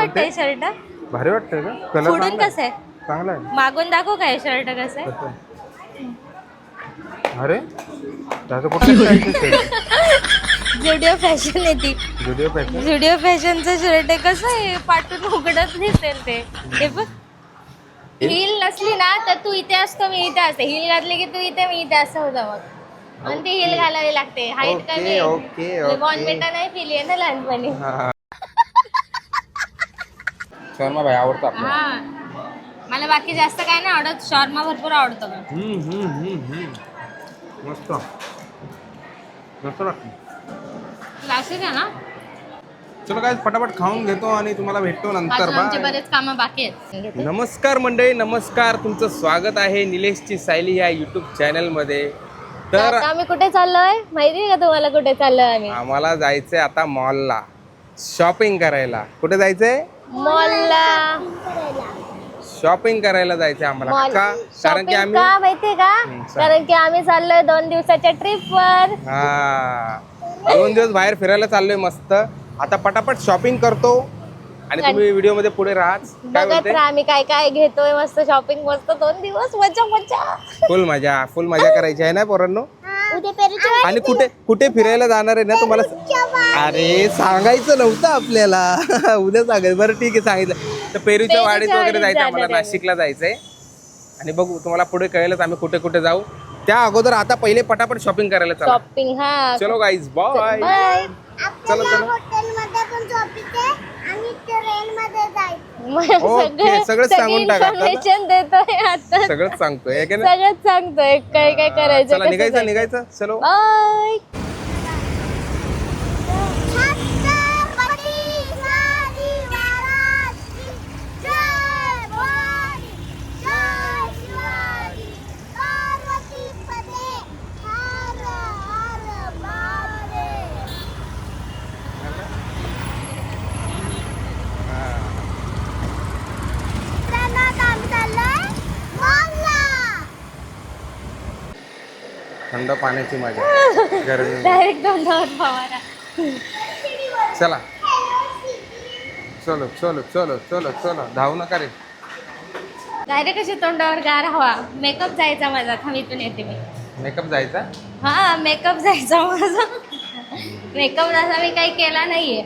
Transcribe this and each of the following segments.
वाटतंय शर्ट? भारी वाटतंय का? कलर फुडून कसं आहे? चांगला आहे. मागून दाखव काय शर्ट कसं आहे? अरे त्याचं कुठलं स्टाईलचं शर्ट? जुडिओ फॅशन आहे ती. जुडिओ पॅटर्न. जुडिओ फॅशनचं शर्ट आहे. कसं आहे पाठून उघडत दिसेल ते. हे बघ. हिल नसली ना तर तू इथे असतो मी इथे असते. हिल घातली की तू इथे मी इथे असं होतं मग. पण ती हिल घालावी लागते. हाईट कमी आहे. ओके बॉर्नव्हिटा नाही पिली आहे ना लहानपणी. शर्मा भाई आवडतो आपल्याला. हा मला बाकी जास्त काय नाही आवडत. शॉर्मा भरपूर आवडतो. मस्त मस्त लागतं. क्लासिक आहे ना. चलो काय फटाफट खाऊन घेतो आणि तुम्हाला भेटतो नंतर. अजून आमचे बाय. बरेच कामं बाकी आहेत. नमस्कार मंडळी, नमस्कार. तुमचं स्वागत आहे निलेशची सायली या युट्यूब चॅनलमध्ये. तर आता आम्ही कुठे चाललोय माहिती आहे का तुम्हाला? कुठे चाललोय आम्ही? आम्हाला जायचंय आता मॉलला शॉपिंग करायला. कुठे जायचंय? मॉलला. शॉपिंग करायला जायचंय आम्हाला. मॉल. का? कारण की शॉपिंग आम्ही का माहितीये का? कारण की आम्ही चाललोय 2 दिवसाच्या ट्रिपवर. 2 दिवस बाहेर फिरायला चाललोय मस्त. आता पटापट शॉपिंग करतो आणि तुम्ही व्हिडिओ मध्ये पुढे राहाच. काय बघत बोलते? राहा आम्ही काय काय घेतोय. मस्त शॉपिंग मस्त 2 दिवस मजा मजा. फुल मजा करायची आहे ना पोरांनो. उद्या पेरूच्या आणि कुठे कुठे फिरायला जाणार आहे ना तुम्हाला? अरे सांगायचं नव्हतं आपल्याला. उद्या सांगायचं. बरं ठीक आहे सांगितलं. तर पेरूच्या वाडीत वगैरे जायचं आम्हाला. नाशिकला जायचंय आणि बघू तुम्हाला पुढे कळेलच आम्ही कुठे कुठे जाऊ. त्या अगोदर आता पहिले पटापट शॉपिंग करायला चला. शॉपिंग. हा चलो गाईज बाय. बाय. चलो हॉटेलमध्ये पण शॉपिंग आहे आणि ट्रेनमध्ये जायचं. ओके सगळंच सांगून टाका आता. इन्फॉर्मेशन देतोय आता. सगळंच सांगतोय की नाही? सगळंच सांगतोय काय काय करायचं. चला निघायचं चलो. बाय. छत्रपती शिवाजी महाराज की जय. भवानी जय शिवाजी. पार्वती पदे हर हर महादेव. आम्ही चाललोय मॉलला. थंड पाण्याची मजा. गरमी. डायरेक्ट तोंडावर फवारा. चला चलो चलो चलो चलो चलो धावू नका रे. डायरेक्ट अशी तोंडावर गार हवा. मेकअप जायचा माझा. थांब इथून येते मी. मेकअप जायचा. हा मेकअप जायचा माझा. मेकअप जसा मी काही केला नाहीये.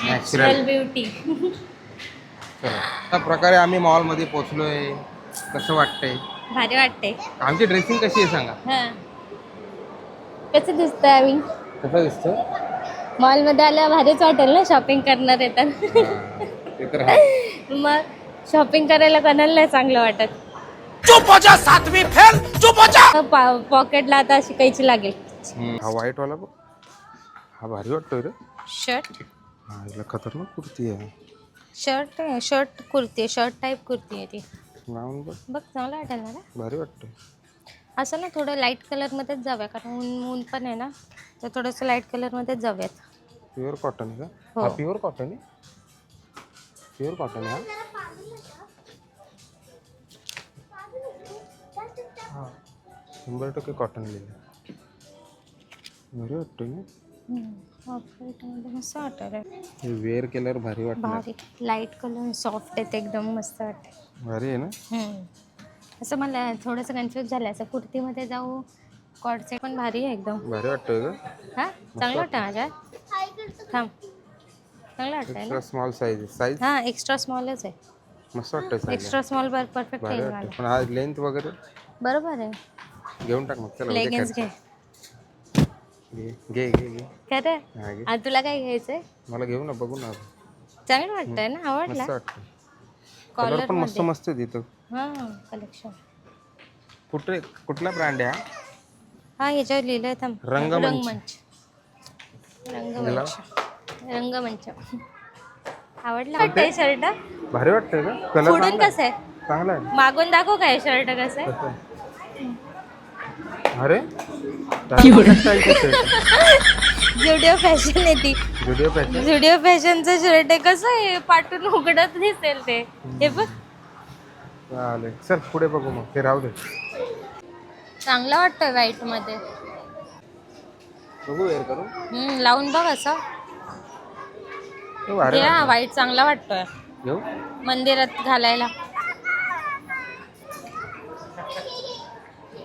Natural beauty. चलो अशा प्रकारे आम्ही मॉलमध्ये पोहोचलोय. कसं वाटतंय? भारी वाटते. आमची ड्रेसिंग कशी आहे सांगा? हा कसं दिसतंय आम्ही? कसं दिसतं? मॉल मध्ये आल्यावर भारीच वाटेल ना शॉपिंग करणार येतात. ते तर आहे. मग शॉपिंग करायला कोणाला नाही चांगलं वाटत. चुप हो जा सातवीं फेल. चुप हो जा. पॉकेटला आता शिकायची लागेल. हा व्हाईट वाला बघ. हा भारी वाटतोय रे. शर्ट. हा याला खतरनाक कुर्ती आहे. शर्ट कुर्ती आहे. शर्ट टाईप कुर्ती आहे ती. लावून बघ. बघ चांगलं वाटेल ना. भारी वाटतोय. असं ना थोडं लाईट कलरमध्येच जाऊया कारण ऊन पण आहे ना तर थोडंसं लाईट कलरमध्येच जाऊयात. प्युअर कॉटन आहे का? हो. हा प्युअर कॉटन आहे. प्युअर कॉटन आहे हा. 100% कॉटन लिहिलं. भारी वाटतोय ना. मस्त वाटत. वेअर केल्यावर भारी वाटणार. भारी लाईट कलर सॉफ्ट आहेत एकदम मस्त वाटते. भारी आहे ना. असं मला थोडंसं कन्फ्यूज झालं. असं कुर्तीमध्ये जाऊ. कॉडसेट पण भारी आहे एकदम. भारी वाटतोय का? हा चांगलं वाटतं माझ्या. थांब चांगलं वाटतंय ना. Extra small size. हा एक्स्ट्रा स्मॉलच आहे. मस्त वाटतंय. एक्स्ट्रा स्मॉल परफेक्ट भारी आहे वाटतंय. मला. पण हा लेंथ वगैरे बरोबर आहे. घेऊन टाक मग. चला लेगिन्स घे. घे घे घे. काय रे हा घे. तुला काय घ्यायचंय? मला घेऊ ना बघू ना. चांगलं वाटतंय ना. आवडला. मस्त वाटतं. कलर पण मस्त मस्त आहे तिथं. हा कलेक्शन. कुठला ब्रँड आहे हा ह्याच्यावर लिहिलंय थांब. रंगमंच. रंगमंच. आवडला वाटतंय शर्ट? भारी वाटतंय का? कलर फुडून कसं आहे? चांगला आहे. मागून दाखव काय शर्ट कसं आहे? अरे जुडिओ फॅशन आहे ती. जुडिओ पॅटर्न. जुडिओ फॅशनचं शर्ट आहे. कसं आहे पाठून उघडत दिसेल ते. हे बघ चालेल चल पुढे बघू मग. ते राहू दे. चांगलं वाटतं व्हाईट मध्ये. बघू वेअर करू. लावून बघ असं. भारी घे हा, व्हाईट चांगला वाटतोय घेऊ मंदिरात घालायला.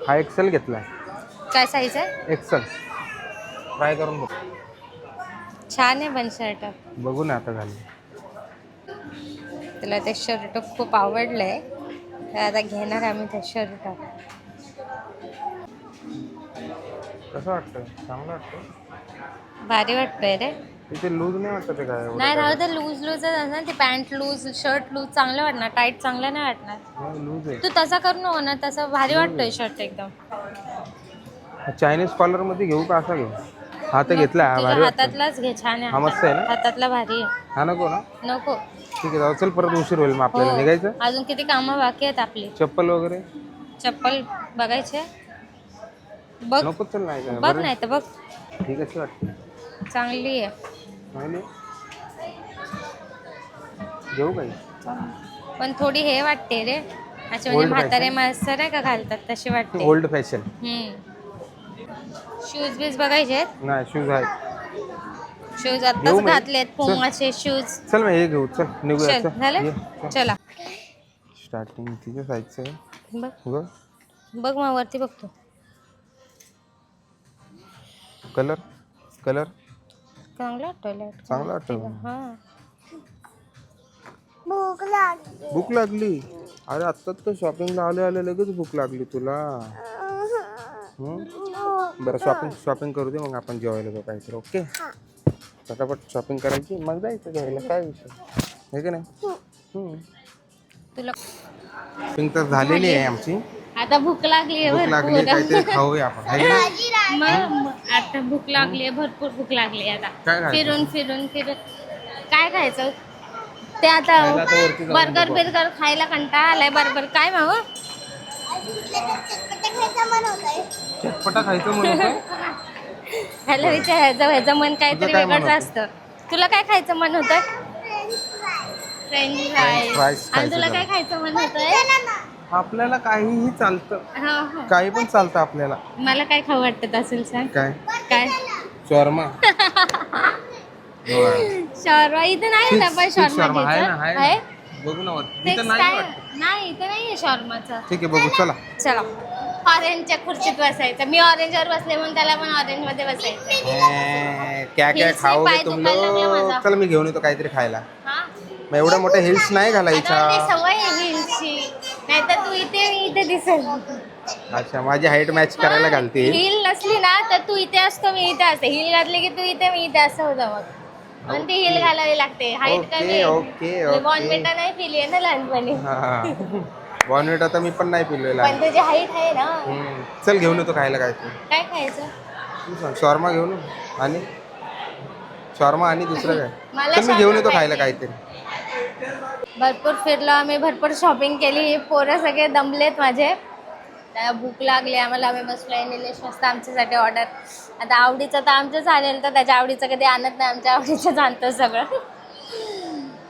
हा एक्सेल घेतलाय. काय साईज आहे? एक्सेल ट्राय करून बघ. छान आहे पण शर्ट. बघू ना आता घालून. तुला ते शर्ट खूप आवडलंय तर आता घेणार आम्ही ते शर्ट. कसं वाटतं? चांगलं वाटतं. भारी वाटतोय रे. तिथे लूज नाही वाटत आहे काय? नाही राहू दे, लूज लूजच असणार ते. पॅन्ट लूज, शर्ट लूज चांगलं वाटणार, टाईट चांगलं नाही वाटणार. लूज आहे. तू तसा करू नको ना, तसा भारी वाटतोय शर्ट एकदम. चायनीज कॉलर मध्ये घेऊ का असा घेऊ? हा तर घेतला हा, तुझ्या भारी वाटतं. हातातलाच घे, छान आहे हा मस्त आहे ना? हातातला भारी आहे. हा नको ना? नको. ठीक आहे जाऊ, चल परत उशीर होईल मग आपल्याला हो. निघायचं. अजून किती कामं बाकी आहेत आपली. चप्पल वगैरे चप्पल बघायचे, बघ नको. चल नाही का बघ, नाही तर बघ, ठीक आहे वाटतं. चांगली आहे. नाही घेऊ काही. पण थोडी हे वाटते रे, अच्छा म्हणजे Old म्हातारे माणसं नाही का घालतात तशी वाटते. Old fashion. शूज बीज बघायचे आहेत. नाही शूज आहेत. शूज घेऊ आत्ताच मी. घातलेत, पुमाचे शूज. चल मग हे घेऊ. चल निघूया. चल झालं, चला. स्टार्टिंग तिच्या साईजचं आहे. बघ बघ बघ मग वरती बघतो. कलर कलर चांगला वाटतोय. चांगला वाटतं. हा, भूक लागली. भूक लागली? अरे आत्ताच तर शॉपिंगला आले आले लगेच भूक लागली तुला. बरं शॉपिंग करू दे मग आपण जेवायला जाऊ काहीतरी. ओके फटाफट शॉपिंग करायची मग जायचं घ्यायला. काय विषय आहे का नाही? तुला शॉपिंग तर झालेली आहे आमची. आता भूक लागली आहे भूक लागली काहीतरी खाऊया आपण है का नाही? मग आता भूक लागली आहे, भरपूर भूक लागली आहे. काय आता खायचं? फिरून फिरून फिरून काय खायचं ते आता. खायला तर वरती जाऊन बर्गर बघू. बिर्गर खायला कंटाळा आलाय. बर्गर काय मागू? चटपटे खायचं मन होतंय. चटपटा खायचं म्हणून ह्याला विचारायचं, ह्याचं मन काहीतरी काय मन वेगळंच होतं? असतं. तुला काय खायचं मन होतं? French fries fries. आणि खायचं तुला जरा. काय खायचं मन होतंय? आपल्याला काहीही चालतं. हा, हा. काही पण चालतं आपल्याला. मला काय खाऊ वाटत असेल सांग. काय काय? शॉर्मा. शॉर्मा इथं नाही ना, पण शॉर्मा आहे ना आहे. आहे ना. बघू ना वरती. Fix इथं नाही काय? वाटतं. नाही इथं नाहीये शॉर्माचं. ठीक आहे बघू चला. चला ऑरेंजच्या खुर्चीत बसायचं. मी ऑरेंजवर बसले म्हणून त्याला पण ऑरेंज मध्ये बसायचं. क्या क्या हिल्स खाओगे पाय तुम दुखायला लागला लोग? माझा. चल मी घेऊन येतो काहीतरी खायला. हा? मग एवढ्या मोठ्या हिल्स नाही आता मला ते घालायच्या. सवय आहे हिलची. नाहीतर तू इथे, मी इथे दिसेल. अच्छा माझी हाईट मॅच करायला घालते. हिल नसली ना तर तू इथे असतो, मी इथे असते. हिल घातली की तू इथे, मी इथे असं होतं मग. म्हणून ती हिल घालावी लागते. हाईट ओके, कमी. Okay, okay. बॉर्नविटा नाही पिली आहे ना लहानपणी. बॉर्नविटा तर मी पण नाही पिलेला. पण तुझी हाईट आहे ना. चल घेऊन येतो खायला काहीतरी. काय खायचं? शॉर्मा घेऊन ये. आणि शॉर्मा आणि दुसरं काय? मला चल मी घेऊन येतो shawarma खायला पाहिजे. काहीतरी. भरपूर फिरलो आम्ही, भरपूर शॉपिंग केली. पोरं सगळे दमलेत माझे. त्याला भूक लागली आम्हाला. आम्ही बसलोय. निलेश मस्त आमच्यासाठी ऑर्डर. आता आवडीचं तर आमचंच आणेल, तर त्याच्या आवडीचं कधी आणत नाही. आमच्या आवडीचंच आणतं सगळं.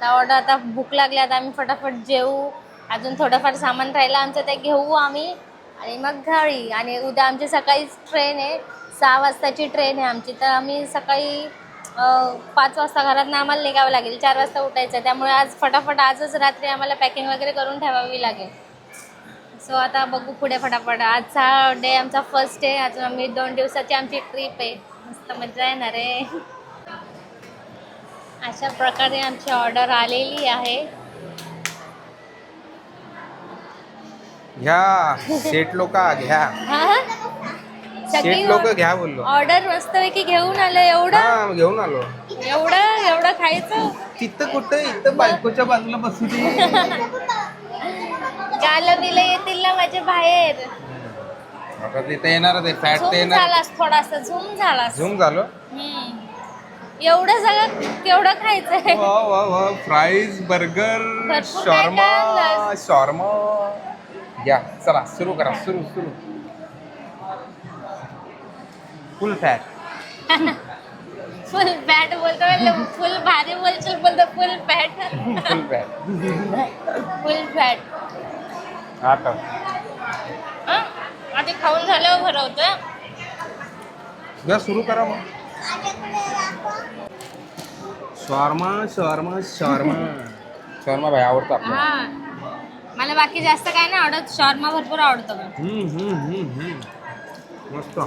तर ऑर्डर आता भूक लागली. आता आम्ही फटाफट जेवू. अजून थोडंफार सामान राहिलं आमचं, ते घेऊ आम्ही आणि मग घरी. आणि उद्या आमची सकाळीच ट्रेन आहे. 6 वाजताची ट्रेन आहे आमची. तर आम्ही सकाळी 5 वाजता घरातनं आम्हाला निघावं लागेल. 4 वाजता उठायचं. त्यामुळे आज फटाफट आजच रात्री आम्हाला पॅकिंग वगैरे करून ठेवावी लागेल. सो आता बघू पुढे फटाफट. आजचा डे आमचा फर्स्ट डे. अजून आम्ही 2 दिवसाची आमची ट्रिप आहे. मस्त मजा येणार आहे. अशा प्रकारे आमची ऑर्डर आलेली आहे. घ्या शेट लोक घ्या. शेट लोक घ्या बोललो. ऑर्डर मस्तपैकी घेऊन आलं. एवढं हा घेऊन आलो. एवढं खायचं. तिथं कुठं? इथं बायकोच्या बाजूला बसू दे. गालं बिलं येतील ना माझ्या बाहेर. आता तिथं येणारच आहे. फॅट झूम ते येणार. झालास थोडासा, झूम झालास. झूम झालो. एवढं सगळं केवढं खायचंय. वा वा वा. फ्राईज बर्गर भरपूर शॉर्मा काय काय आणलंस? शॉर्मा. या चला सुरू करा. सुरू फुल फॅट. फुल फॅट बोलतो म्हणलं, फुल भारी बोलशील बोलतो. फुल फॅट. फुल फॅट. फुल फॅट. आता आधी खाऊन झाल्यावर भरवतं. घ्या सुरू करा मग. शॉर्मा शॉर्मा शॉर्मा शॉर्मा भाई आवडतो आपल्याला. हा मला बाकी जास्त काय नाही आवडत, शॉर्मा भरपूर आवडतो मला. मस्त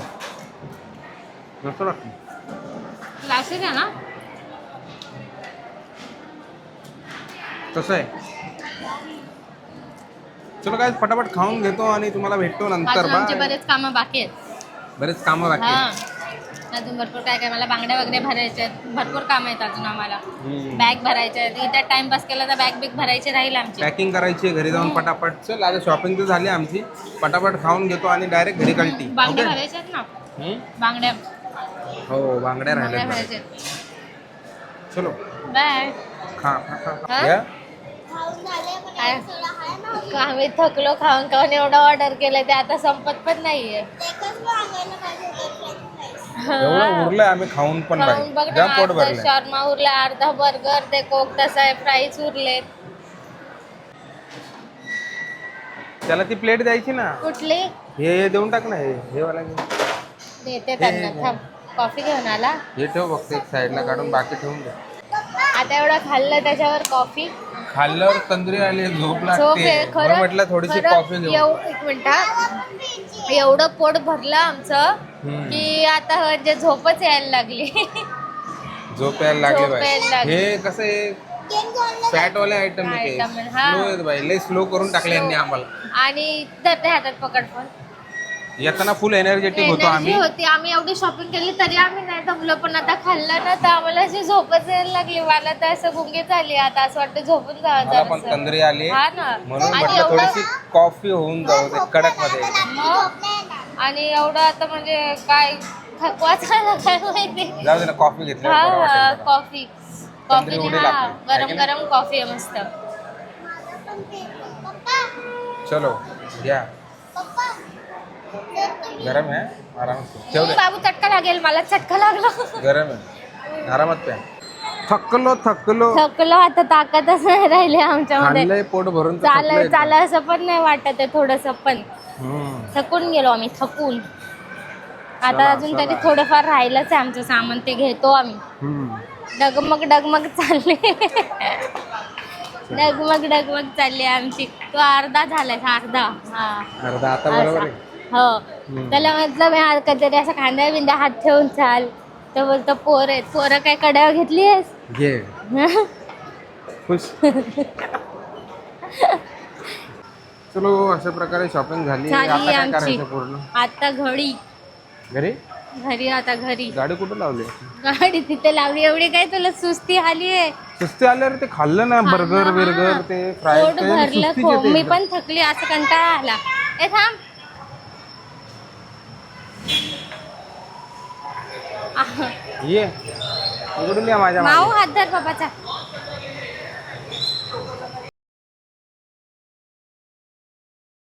मस्त लागतं. क्लासिक आहे ना. कसं आहे. चलो काय फटाफट खाऊन घेतो आणि तुम्हाला भेटतो नंतर. अजून आमचे बाय. बरेच कामं बाकी आहेत. बरेच कामं बाकी हा आहेत. अजून भरपूर काय काय मला बांगड्या वगैरे भरायच्या आहेत, भरपूर काम आहेत अजून आम्हाला. हम्म. बॅग भरायच्या आहेत, इथे टाइमपास केला तर बॅग बिग भरायची राहील आमची. पॅकिंग करायची आहे घरी जाऊन पटापट. चल आता शॉपिंग तर झाली आमची. पटापट खाऊन घेतो आणि डायरेक्ट घरी कळती. बांगड्या ओके? भरायच्या आहेत ना. हम्म? बांगड्या हो बांगड्या बांगड्या राहिल्या. भरायच्या आहेत. चलो बाय. खा खा खा हा? या. खाऊन झाले पण काय? थोडा आहे ना. आम्ही थकलो खाऊन खाऊन, एवढं ऑर्डर केलं ते आता संपत पण नाहीये. एकच मागायला पाहिजे होतं french fries. एवढं उरलंय आम्ही खाऊन पण खाऊन बघ नाही. ना, जाम पोट अर्धा भरलंय. शॉर्मा उरला, अर्धा बर्गर, ते कोक तसा आहे, फ्राईज उरलेत. त्याला ती प्लेट द्यायची ना. कुठली हे देऊन टाक ना. हे वाला घे. देते त्यांना. थांब, कॉफी घेऊन आला. हे ठेव फक्त एक साईडला काढून बाकी ठेवून दे. आता एवढं खाल्लं त्याच्यावर कॉफी खाल्ल्यावर तंद्री आली झोप झोप लागते. आहे. म्हणून म्हटलं थोडीशी कॉफी घेऊ. एक मिनिट हा. एवढं पोट भरलं आमचं की आता म्हणजे झोपच यायला लागली. झोप यायला लागले झोप बाई. यायला लागली. हे कसं आहे फॅट वाले आयटम Item आहे, स्लो हा. आहेत बाई. लय स्लो करून टाकले यांनी आम्हाला. आणि धरते हातात पकड पण. येताना फुल एनर्जेटिक होतो एनर्जी आम्ही. होती. आम्ही एवढी शॉपिंग केली तरी आम्ही नाही दमलो, पण आता खाल्लं ना तर आम्हाला अशी झोपच यायला लागली. मला तर असं गुंगी झाली. आता असं वाटतं झोपून जावं मला पण जरासं. तंद्री आली हा ना. म्हणून आणि म्हटलं एवढं थोडीशी कॉफी होऊन जाऊ दे कडक मध्ये. आणि एवढं आता म्हणजे काय थकवा झाला काय माहिती. जाऊ दे ना कॉफी घेतल्यावर बरं हा वाटेल जरा. कॉफी तंद्री कॉफी उडेल हा आपली. है गरम की नाही? गरम कॉफी आहे मस्त. पप्पा चलो घ्या. पप्पा गरम आहे आरामात प्या. ठेव दे. बाबू चटका लागेल, मला चटका लागला. गरम आहे आरामात प्या. थकलो थकलो आता, ताकदच नाही राहिली आमच्यामध्ये. खाल्लंय पोट भरून तर थकलोय एकदम. चाल असं पण नाही वाटत आहे थोडस पण. हम्म. थकून गेलो आम्ही, थकून. आता चला, अजून तरी चला. थोडंफार राहिलंच आहे आमचं सामान, ते घेतो आम्ही. हम्म. डगमग चालली. डगमग चालली आमची. तो अर्धा झालाय, अर्धा. हा अर्धा आता बरोबर आहे. हो. त्याला म्हटलं मी कधीतरी असं खांद्या बिंद्या हात ठेवून चाल, तर बोलतो पोरं काय कड्यावर घेतलीयस. घे खुश. चलो अशा प्रकारे शॉपिंग झाली. आता झाली काय आमची. करायचं पूर्ण आता घरी आता घरी. गाडी कुठं लावली. गाडी तिथे लावली. एवढी काय तुला सुस्ती आली आहे. सुस्ती आल्यावर ते खाल्लं ना बर्गर बिर्गर ते फ्राईड पोट भरलं. मी पण थकली, असं कंटाळा आला. ए थांब. ये इकडून या माझ्या माऊ मागे. हात धर बाबाचा.